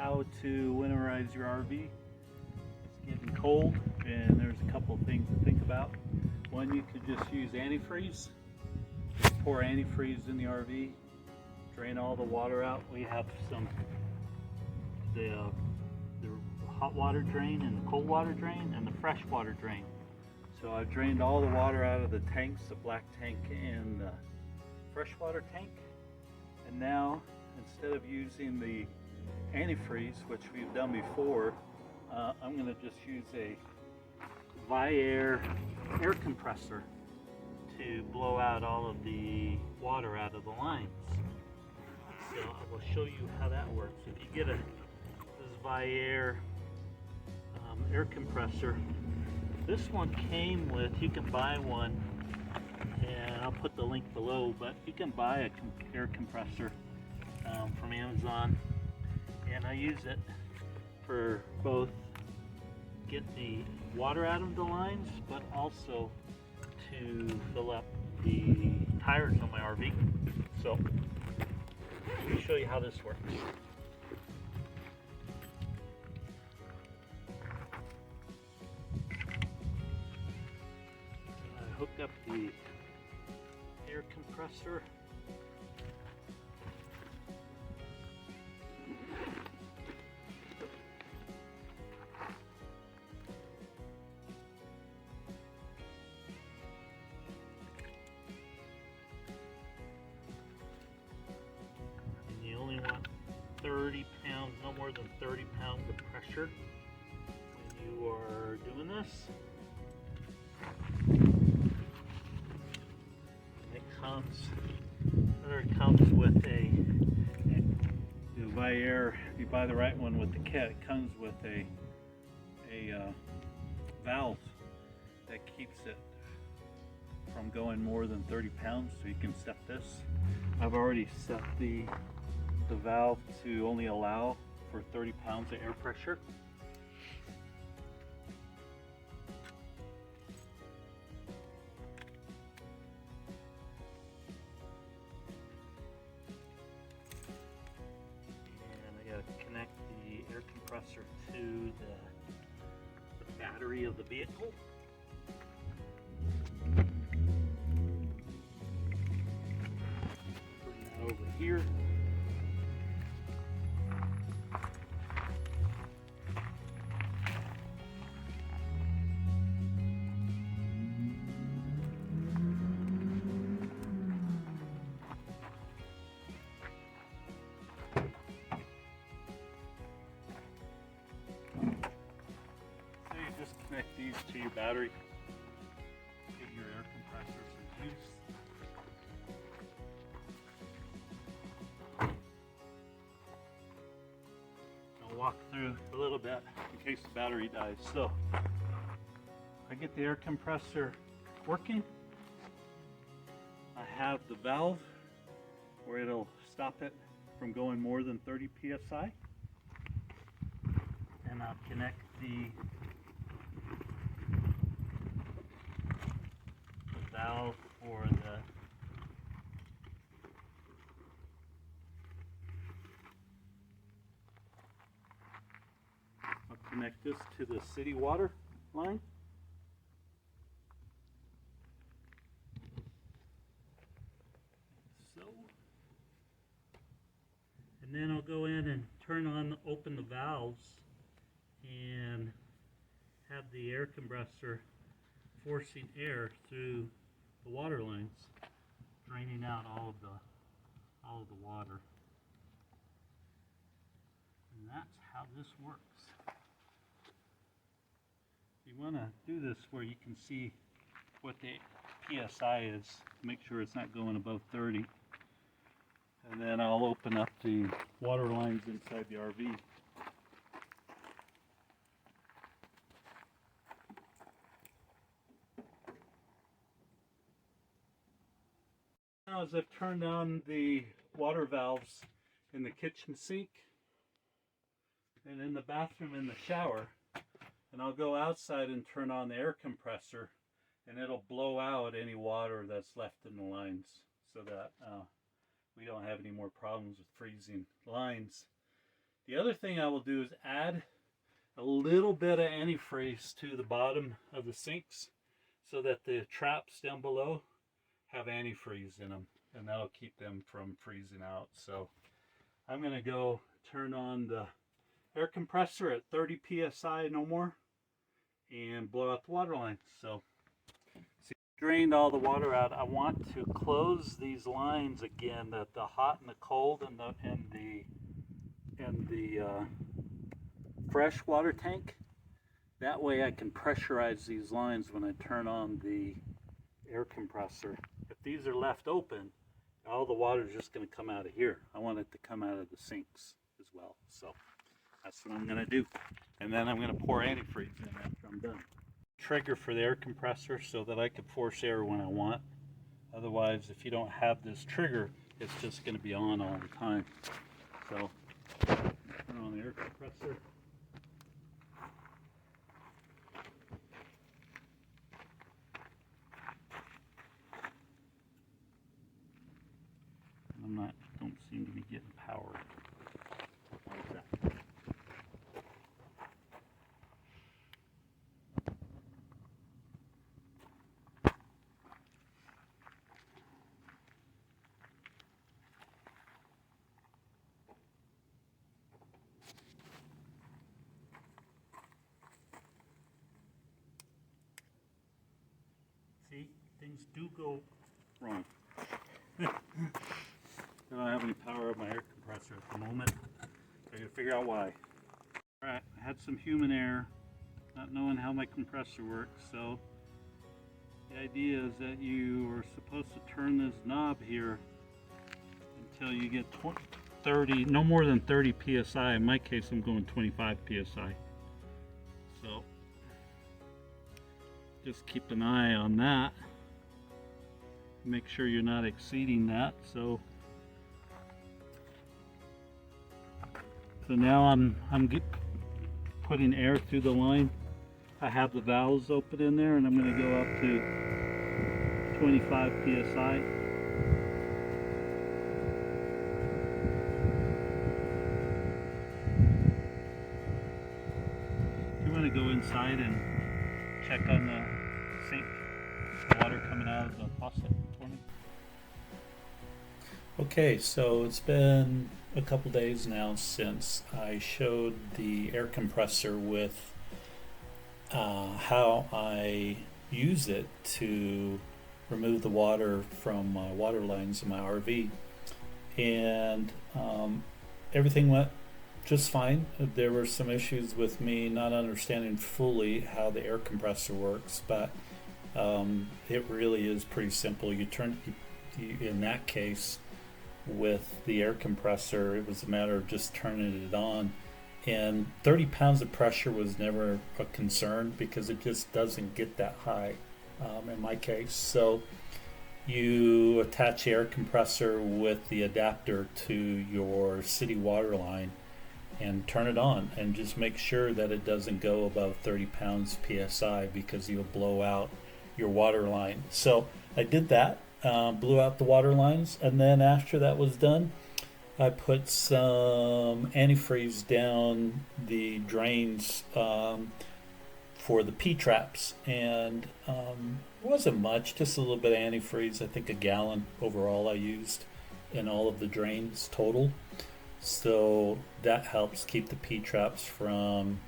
how to winterize your RV. It's getting cold and there's a couple of things to think about. One, you could just use antifreeze. Just pour antifreeze in the RV, drain all the water out. We have the hot water drain and the cold water drain and the fresh water drain. So I've drained all the water out of the tanks, the black tank and the freshwater tank. And now, instead of using the antifreeze, which we've done before, I'm going to just use a Air compressor to blow out all of the water out of the lines. So I will show you how that works. If you get this Air compressor, this one came with, you can buy one, and I'll put the link below, but you can buy a air compressor from Amazon, and I use it for both get the water out of the lines, but also to fill up the tires on my RV. So let me show you how this works. I hooked up the air compressor. And you only want 30 pounds, no more than 30 pounds of pressure when you are doing this. It comes with a Air. If you buy the right one with the kit, it comes with a valve that keeps it from going more than 30 pounds, so you can set this. I've already set the valve to only allow for 30 pounds of air pressure. Connect the air compressor to the battery of the vehicle. Bring that over here. Just connect these to your battery, get your air compressor some juice. I'll walk through a little bit in case the battery dies. So I get the air compressor working. I have the valve where it'll stop it from going more than 30 psi, and I'll connect the valve for I'll connect this to the city water line. So, and then I'll go in and open the valves and have the air compressor forcing air through the water lines, draining out all of the water. And that's how this works. You want to do this where you can see what the PSI is to make sure it's not going above 30. And then I'll open up the water lines inside the RV. Now, as I've turned on the water valves in the kitchen sink and in the bathroom and the shower, and I'll go outside and turn on the air compressor, and it'll blow out any water that's left in the lines so that we don't have any more problems with freezing lines. The other thing I will do is add a little bit of antifreeze to the bottom of the sinks so that the traps down below have antifreeze in them, and that'll keep them from freezing out. So I'm going to go turn on the air compressor at 30 psi, no more, and blow out the water line. So see, drained all the water out. I want to close these lines again, that the hot and the cold and the fresh water tank. That way I can pressurize these lines when I turn on the air compressor. If these are left open, all the water is just going to come out of here. I want it to come out of the sinks as well. So that's what I'm going to do. And then I'm going to pour antifreeze in after I'm done. Trigger for the air compressor so that I can force air when I want. Otherwise, if you don't have this trigger, it's just going to be on all the time. So turn on the air compressor. Don't seem to be getting power. Why is that? See, things do go wrong. I don't have any power of my air compressor at the moment. I gotta figure out why. Alright, I had some human error, not knowing how my compressor works, so the idea is that you are supposed to turn this knob here until you get 30, no more than 30 psi. In my case, I'm going 25 psi. So just keep an eye on that. Make sure you're not exceeding that. So now I'm putting air through the line. I have the valves open in there, and I'm going to go up to 25 psi. You want to go inside and check on the sink, the water coming out of the faucet for me. Okay, so it's been a couple days now since I showed the air compressor with how I use it to remove the water from my water lines in my RV, and everything went just fine. There were some issues with me not understanding fully how the air compressor works, but it really is pretty simple. In that case, with the air compressor, it was a matter of just turning it on, and 30 pounds of pressure was never a concern because it just doesn't get that high in my case. So you attach the air compressor with the adapter to your city water line and turn it on, and just make sure that it doesn't go above 30 pounds psi because you'll blow out your water line. So I did that. Blew out the water lines, and then after that was done, I put some antifreeze down the drains for the P-traps, and it wasn't much, just a little bit of antifreeze. I think a gallon overall I used in all of the drains total. So that helps keep the P-traps from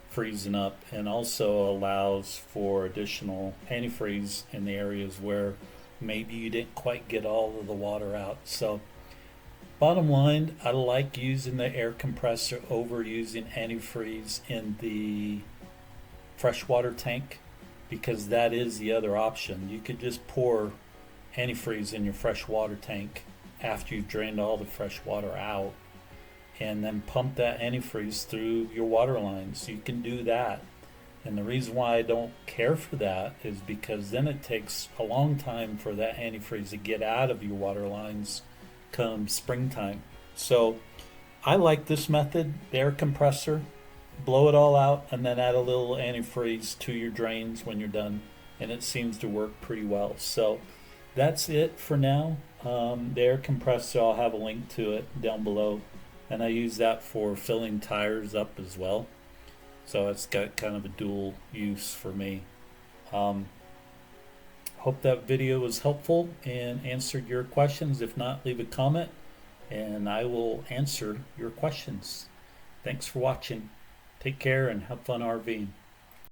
freezing up, and also allows for additional antifreeze in the areas where maybe you didn't quite get all of the water out. So bottom line, I like using the air compressor over using antifreeze in the freshwater tank, because that is the other option. You could just pour antifreeze in your freshwater tank after you've drained all the fresh water out, and then pump that antifreeze through your water lines. You can do that. And the reason why I don't care for that is because then it takes a long time for that antifreeze to get out of your water lines come springtime. So I like this method, the air compressor. Blow it all out and then add a little antifreeze to your drains when you're done, and it seems to work pretty well. So that's it for now. The air compressor, I'll have a link to it down below and I use that for filling tires up as well. So it's got kind of a dual use for me. Hope that video was helpful and answered your questions. If not, leave a comment and I will answer your questions. Thanks for watching. Take care and have fun RVing.